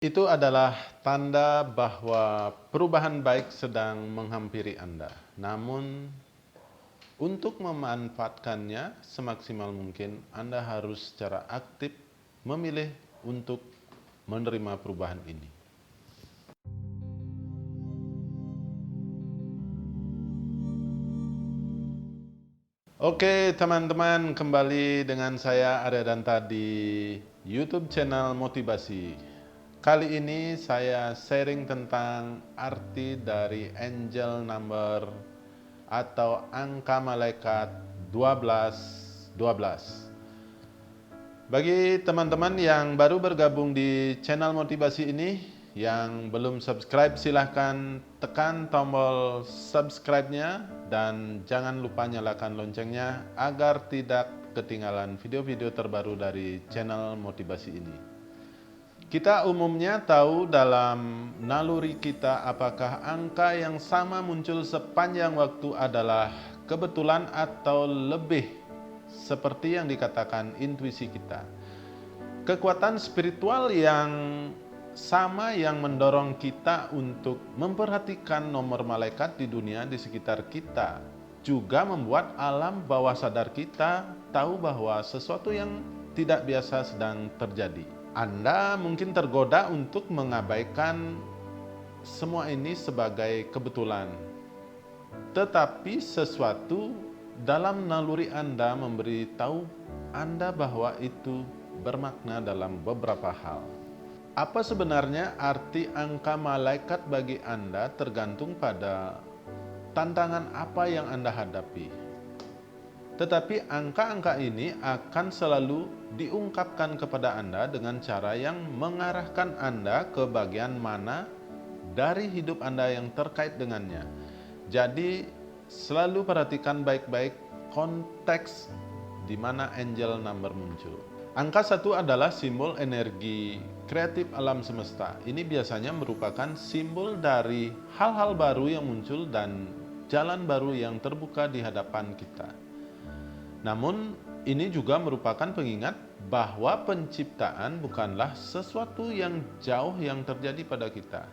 Itu adalah tanda bahwa perubahan baik sedang menghampiri Anda. Namun, untuk memanfaatkannya semaksimal mungkin, Anda harus secara aktif memilih untuk menerima perubahan ini. Oke, teman-teman, kembali dengan saya Arya Danta di YouTube channel Motivasi. Kali ini saya sharing tentang arti dari angel number atau angka malaikat 1212. Bagi teman-teman yang baru bergabung di channel Motivasi ini, yang belum subscribe silahkan tekan tombol subscribe-nya dan jangan lupa nyalakan loncengnya agar tidak ketinggalan video-video terbaru dari channel Motivasi ini. Kita umumnya tahu dalam naluri kita apakah angka yang sama muncul sepanjang waktu adalah kebetulan atau lebih seperti yang dikatakan intuisi kita. Kekuatan spiritual yang sama yang mendorong kita untuk memperhatikan nomor malaikat di dunia di sekitar kita juga membuat alam bawah sadar kita tahu bahwa sesuatu yang tidak biasa sedang terjadi. Anda mungkin tergoda untuk mengabaikan semua ini sebagai kebetulan. Tetapi sesuatu dalam naluri Anda memberitahu Anda bahwa itu bermakna dalam beberapa hal. Apa sebenarnya arti angka malaikat bagi Anda tergantung pada tantangan apa yang Anda hadapi. Tetapi angka-angka ini akan selalu diungkapkan kepada Anda dengan cara yang mengarahkan Anda ke bagian mana dari hidup Anda yang terkait dengannya. Jadi selalu perhatikan baik-baik konteks di mana angel number muncul. Angka 1 adalah simbol energi kreatif alam semesta. Ini biasanya merupakan simbol dari hal-hal baru yang muncul dan jalan baru yang terbuka di hadapan kita. Namun, ini juga merupakan pengingat bahwa penciptaan bukanlah sesuatu yang jauh yang terjadi pada kita.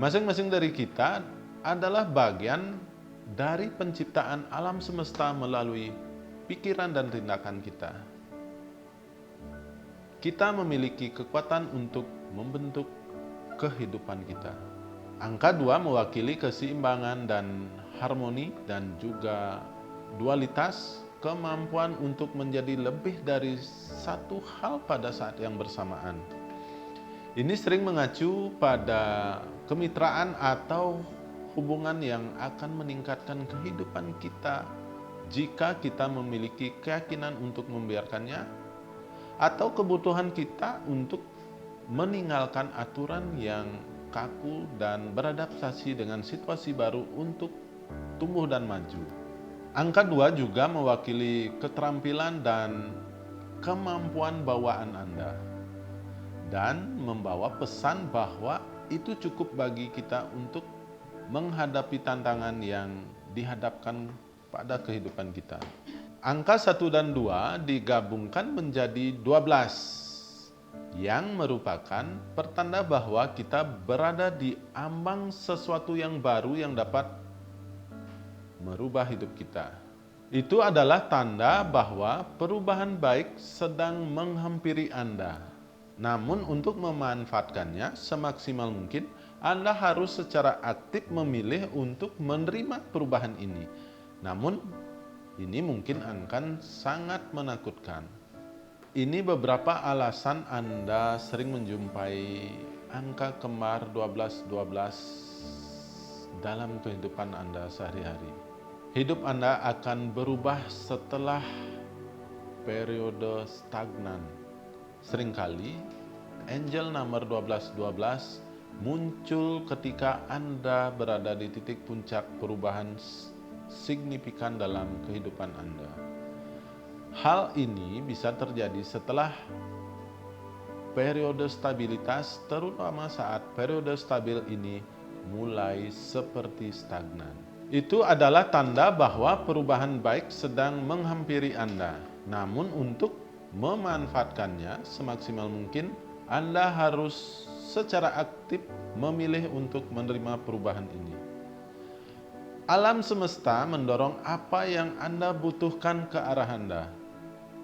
Masing-masing dari kita adalah bagian dari penciptaan alam semesta melalui pikiran dan tindakan kita. Kita memiliki kekuatan untuk membentuk kehidupan kita. Angka 2 mewakili keseimbangan dan harmoni dan juga dualitas, kemampuan untuk menjadi lebih dari satu hal pada saat yang bersamaan. Ini sering mengacu pada kemitraan atau hubungan yang akan meningkatkan kehidupan kita jika kita memiliki keyakinan untuk membiarkannya, atau kebutuhan kita untuk meninggalkan aturan yang kaku dan beradaptasi dengan situasi baru untuk tumbuh dan maju. Angka 2 juga mewakili keterampilan dan kemampuan bawaan Anda dan membawa pesan bahwa itu cukup bagi kita untuk menghadapi tantangan yang dihadapkan pada kehidupan kita. Angka 1 dan 2 digabungkan menjadi 12 yang merupakan pertanda bahwa kita berada di ambang sesuatu yang baru yang dapat merubah hidup kita. Itu adalah tanda bahwa perubahan baik sedang menghampiri Anda. Namun untuk memanfaatkannya semaksimal mungkin, Anda harus secara aktif memilih untuk menerima perubahan ini. Namun, ini mungkin akan sangat menakutkan. Ini beberapa alasan Anda sering menjumpai angka kembar 1212 dalam kehidupan Anda sehari-hari. Hidup Anda akan berubah setelah periode stagnan. Seringkali, angel nomor 1212 muncul ketika Anda berada di titik puncak perubahan signifikan dalam kehidupan Anda. Hal ini bisa terjadi setelah periode stabilitas, terutama saat periode stabil ini mulai seperti stagnan. Itu adalah tanda bahwa perubahan baik sedang menghampiri Anda. Namun untuk memanfaatkannya semaksimal mungkin, Anda harus secara aktif memilih untuk menerima perubahan ini. Alam semesta mendorong apa yang Anda butuhkan ke arah Anda,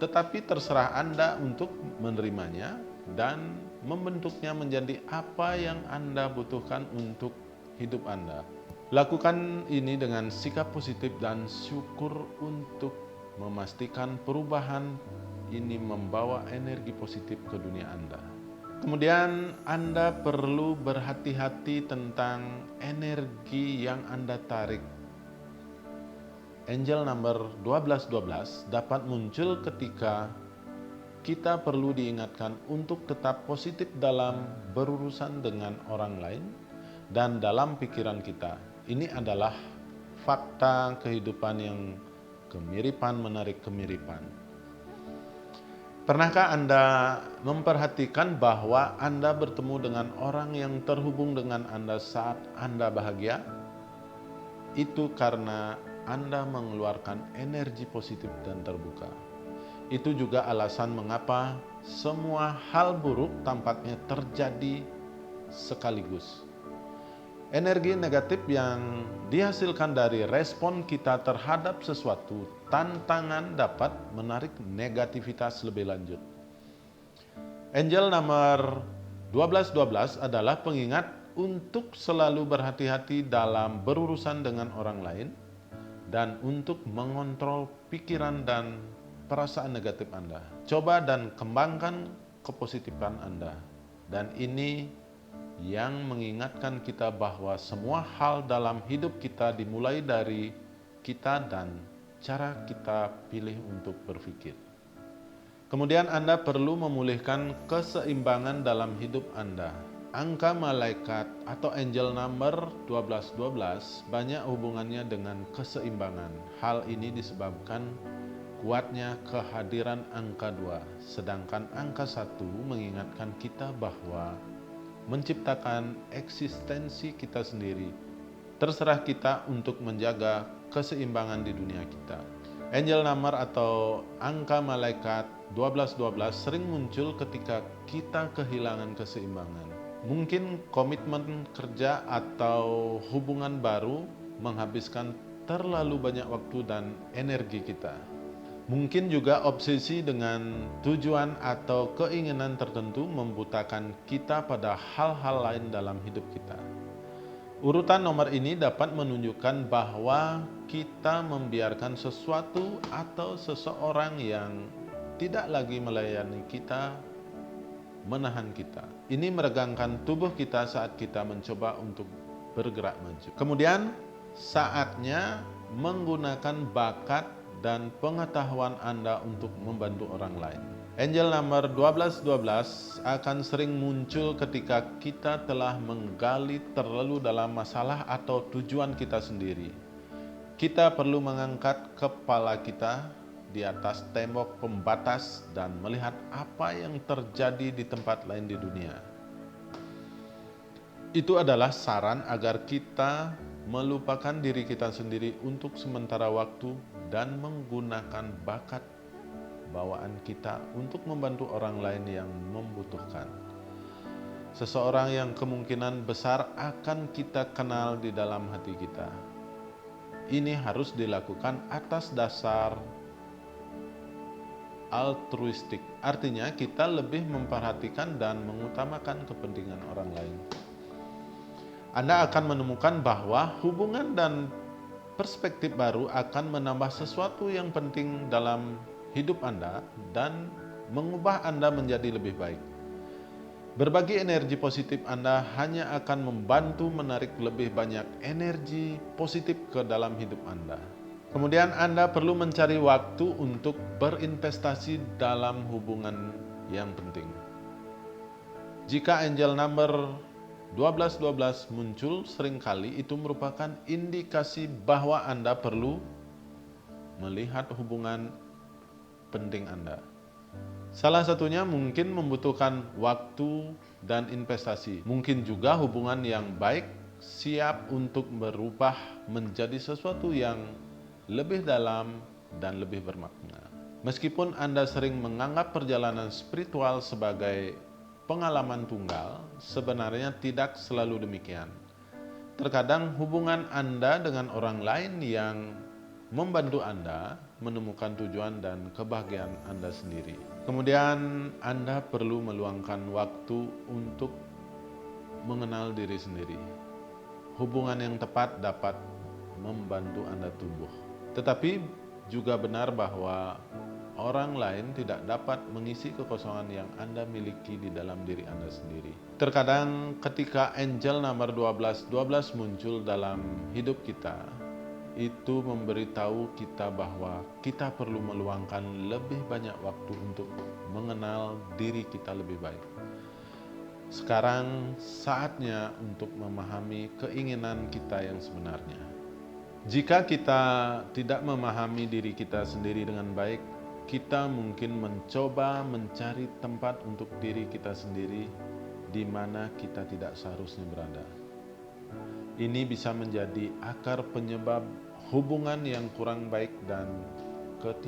tetapi terserah Anda untuk menerimanya dan membentuknya menjadi apa yang Anda butuhkan untuk hidup Anda. Lakukan ini dengan sikap positif dan syukur untuk memastikan perubahan ini membawa energi positif ke dunia Anda. Kemudian Anda perlu berhati-hati tentang energi yang Anda tarik. Angel number 1212 dapat muncul ketika kita perlu diingatkan untuk tetap positif dalam berurusan dengan orang lain dan dalam pikiran kita. Ini adalah fakta kehidupan yang kemiripan menarik kemiripan. Pernahkah Anda memperhatikan bahwa Anda bertemu dengan orang yang terhubung dengan Anda saat Anda bahagia? Itu karena Anda mengeluarkan energi positif dan terbuka. Itu juga alasan mengapa semua hal buruk tampaknya terjadi sekaligus. Energi negatif yang dihasilkan dari respon kita terhadap sesuatu tantangan dapat menarik negativitas lebih lanjut. Angel nomor 1212 adalah pengingat untuk selalu berhati-hati dalam berurusan dengan orang lain dan untuk mengontrol pikiran dan perasaan negatif Anda. Coba dan kembangkan kepositifan Anda. Dan ini yang mengingatkan kita bahwa semua hal dalam hidup kita dimulai dari kita dan cara kita pilih untuk berpikir. Kemudian Anda perlu memulihkan keseimbangan dalam hidup Anda. Angka malaikat atau angel number 1212 banyak hubungannya dengan keseimbangan. Hal ini disebabkan kuatnya kehadiran angka 2, sedangkan angka 1 mengingatkan kita bahwa menciptakan eksistensi kita sendiri. Terserah kita untuk menjaga keseimbangan di dunia kita. Angel number atau angka malaikat 1212 sering muncul ketika kita kehilangan keseimbangan. Mungkin komitmen kerja atau hubungan baru menghabiskan terlalu banyak waktu dan energi kita. Mungkin juga obsesi dengan tujuan atau keinginan tertentu membutakan kita pada hal-hal lain dalam hidup kita. Urutan nomor ini dapat menunjukkan bahwa kita membiarkan sesuatu atau seseorang yang tidak lagi melayani kita, menahan kita. Ini meregangkan tubuh kita saat kita mencoba untuk bergerak maju. Kemudian saatnya menggunakan bakat dan pengetahuan Anda untuk membantu orang lain. Angel number 1212 akan sering muncul ketika kita telah menggali terlalu dalam masalah atau tujuan kita sendiri. Kita perlu mengangkat kepala kita di atas tembok pembatas dan melihat apa yang terjadi di tempat lain di dunia. Itu adalah saran agar kita melupakan diri kita sendiri untuk sementara waktu dan menggunakan bakat bawaan kita untuk membantu orang lain yang membutuhkan. Seseorang yang kemungkinan besar akan kita kenal di dalam hati kita. Ini harus dilakukan atas dasar altruistik, artinya kita lebih memperhatikan dan mengutamakan kepentingan orang lain. Anda akan menemukan bahwa hubungan dan perspektif baru akan menambah sesuatu yang penting dalam hidup Anda dan mengubah Anda menjadi lebih baik. Berbagi energi positif Anda hanya akan membantu menarik lebih banyak energi positif ke dalam hidup Anda. Kemudian Anda perlu mencari waktu untuk berinvestasi dalam hubungan yang penting. Jika angel number 1212 muncul seringkali, itu merupakan indikasi bahwa Anda perlu melihat hubungan penting Anda. Salah satunya mungkin membutuhkan waktu dan investasi. Mungkin juga hubungan yang baik siap untuk berubah menjadi sesuatu yang lebih dalam dan lebih bermakna. Meskipun Anda sering menganggap perjalanan spiritual sebagai pengalaman tunggal, sebenarnya tidak selalu demikian. Terkadang hubungan Anda dengan orang lain yang membantu Anda menemukan tujuan dan kebahagiaan Anda sendiri. Kemudian Anda perlu meluangkan waktu untuk mengenal diri sendiri. Hubungan yang tepat dapat membantu Anda tumbuh. Tetapi juga benar bahwa orang lain tidak dapat mengisi kekosongan yang Anda miliki di dalam diri Anda sendiri. Terkadang ketika angel nomor 12 muncul dalam hidup kita, itu memberitahu kita bahwa kita perlu meluangkan lebih banyak waktu untuk mengenal diri kita lebih baik. Sekarang saatnya untuk memahami keinginan kita yang sebenarnya. Jika kita tidak memahami diri kita sendiri dengan baik, kita mungkin mencoba mencari tempat untuk diri kita sendiri di mana kita tidak seharusnya berada. Ini bisa menjadi akar penyebab hubungan yang kurang baik dan